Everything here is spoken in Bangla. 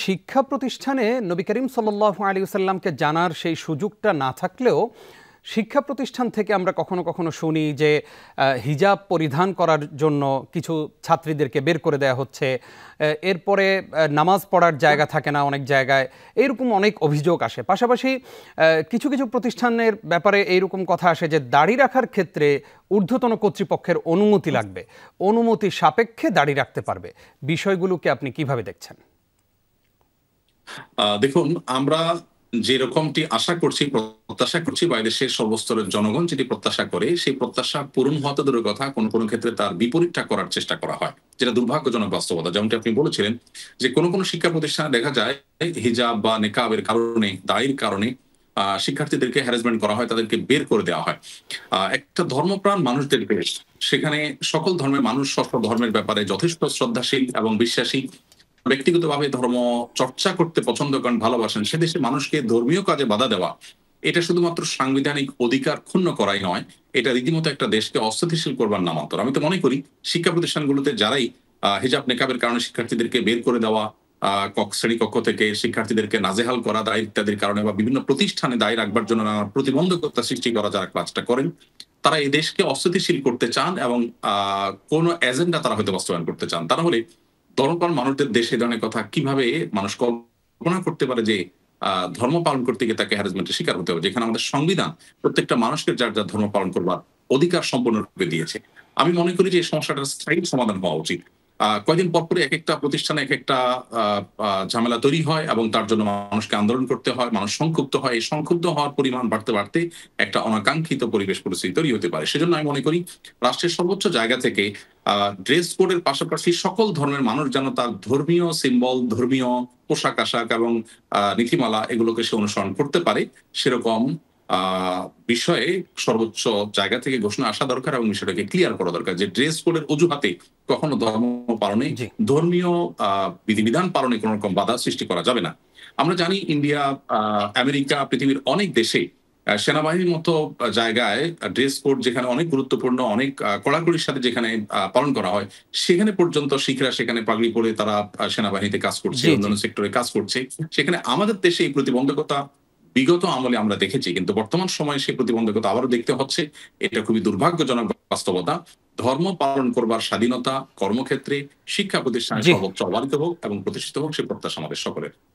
শিক্ষা প্রতিষ্ঠানে নবী করিম সাল্লাল্লাহু আলাইহি ওয়াসাল্লামকে জানার সেই সুযোগটা না থাকলেও শিক্ষা প্রতিষ্ঠান থেকে আমরা কখনো কখনো শুনি যে হিজাব পরিধান করার জন্য কিছু ছাত্রীদেরকে বের করে দেওয়া হচ্ছে। এরপরে নামাজ পড়ার জায়গা থাকে না অনেক জায়গায়, এইরকম অনেক অভিযোগ আসে। পাশাপাশি কিছু কিছু প্রতিষ্ঠানের ব্যাপারে এইরকম কথা আসে যে দাড়ি রাখার ক্ষেত্রে ঊর্ধ্বতন কর্তৃপক্ষের অনুমতি লাগবে, অনুমতি সাপেক্ষে দাড়ি রাখতে পারবে। বিষয়গুলোকে আপনি কিভাবে দেখছেন? দেখুন, আমরা যেরকমটি আশা করছি, প্রত্যাশা করছি, বাংলাদেশের সর্বস্তরের জনগণ যেটি প্রত্যাশা করে, সেই প্রত্যাশা পূরণ হওয়া তো দূরের কথা, কোন কোন ক্ষেত্রে তার বিপরীতটা করার চেষ্টা করা হয়, যেটা দুর্ভাগ্যজনক বাস্তবতা। যেমনটি আপনি বলেছিলেন যে কোন কোন শিক্ষা প্রতিষ্ঠানে দেখা যায় হিজাব বা নেকাবের কারণে, দায়ের কারণে শিক্ষার্থীদেরকে হ্যারাসমেন্ট করা হয়, তাদেরকে বের করে দেওয়া হয়। একটা ধর্মপ্রাণ মানুষদের দেশ, সেখানে সকল ধর্মের মানুষ সকল ধর্মের ব্যাপারে যথেষ্ট শ্রদ্ধাশীল এবং বিশ্বাসী, ব্যক্তিগতভাবে ধর্ম চর্চা করতে পছন্দ করেন, ভালোবাসেন। সে দেশে মানুষকে ধর্মীয় কাজে বাধা দেওয়া, এটা শুধুমাত্র সাংবিধানিক অধিকার ক্ষুণ্ণ করাই নয়, এটা রীতিমতো একটা দেশকে অস্থিতিশীল করবার নামান্তর। আমি তো মনে করি শিক্ষা প্রতিষ্ঠানগুলোতে যারাই হিজাব নেকাবের কারণে শিক্ষার্থীদেরকে বের করে দেওয়া, শ্রেণীকক্ষ থেকে শিক্ষার্থীদেরকে নাজেহাল করা, দায় ইত্যাদির কারণে বা বিভিন্ন প্রতিষ্ঠানে দায় রাখবার জন্য নানা প্রতিবন্ধকতা সৃষ্টি করা, যারা কাজটা করেন, তারা এই দেশকে অস্থিতিশীল করতে চান এবং কোন এজেন্ডা তারা হয়তো বাস্তবায়ন করতে চান। তারা হলে ধর্মপ্রাণ মানুষদের দেশে এই ধরনের কথা কিভাবে মানুষ কল্পনা করতে পারে যে ধর্ম পালন করতে গিয়ে তাকে হ্যারাসমেন্টের শিকার হতে হবে, যেখানে আমাদের সংবিধান প্রত্যেকটা মানুষকে যার যার ধর্ম পালন করবার অধিকার সম্পূর্ণরূপে দিয়েছে। আমি মনে করি যে এই সমস্যাটার স্থায়ী সমাধান হওয়া উচিত। কয়দিন পর পরে এক একটা প্রতিষ্ঠানে এক একটা ঝামেলা তৈরি হয় এবং তার জন্য মানুষকে আন্দোলন করতে হয়, মানুষ সংক্ষুব্ধ হয়। এই সংক্ষুব্ধ হওয়ার পরিমাণ বাড়তে বাড়তে একটা অনাকাঙ্ক্ষিত পরিবেশ পরিস্থিতি তৈরি হতে পারে। সেজন্য আমি মনে করি রাষ্ট্রের সর্বোচ্চ জায়গা থেকে ড্রেস কোডের পাশাপাশি সকল ধর্মের মানুষ যেন তার ধর্মীয় সিম্বল, ধর্মীয় পোশাক আশাক এবং নীতিমালা এগুলোকে সে অনুসরণ করতে পারে, সেরকম বিষয়ে সর্বোচ্চ জায়গা থেকে ঘোষণা আসা দরকার এবং বিষয়টাকে ক্লিয়ার করা দরকার যে ড্রেস কোডের অজুহাতে কখনো ধর্ম পালনে, জি। ধর্মীয় বিধিবিধান পালনে কোন রকম বাধা সৃষ্টি করা যাবে না। আমরা জানি ইন্ডিয়া, আমেরিকা, পৃথিবীর অনেক দেশে সেনাবাহিনীর মতো জায়গায় ড্রেস কোড যেখানে অনেক গুরুত্বপূর্ণ, অনেক কড়াকড়ির সাথে যেখানে পালন করা হয়, সেখানে পর্যন্ত শিখরা সেখানে পাগড়ি পরে তারা সেনাবাহিনীতে কাজ করছে, জি, জি। অন্যান্য সেক্টরে কাজ করছে। সেখানে আমাদের দেশে এই প্রতিবন্ধকতা বিগত আমলে আমরা দেখেছি, কিন্তু বর্তমান সময়ে সেই প্রতিবন্ধকতা আবারও দেখতে হচ্ছে। এটা খুবই দুর্ভাগ্যজনক বাস্তবতা। ধর্ম পালন করবার স্বাধীনতা কর্মক্ষেত্রে, শিক্ষা প্রতিষ্ঠানে জি। সর্বোচ্চ অবাধিত হোক এবং প্রতিষ্ঠিত হোক, সে প্রত্যাশা আমাদের সকলের।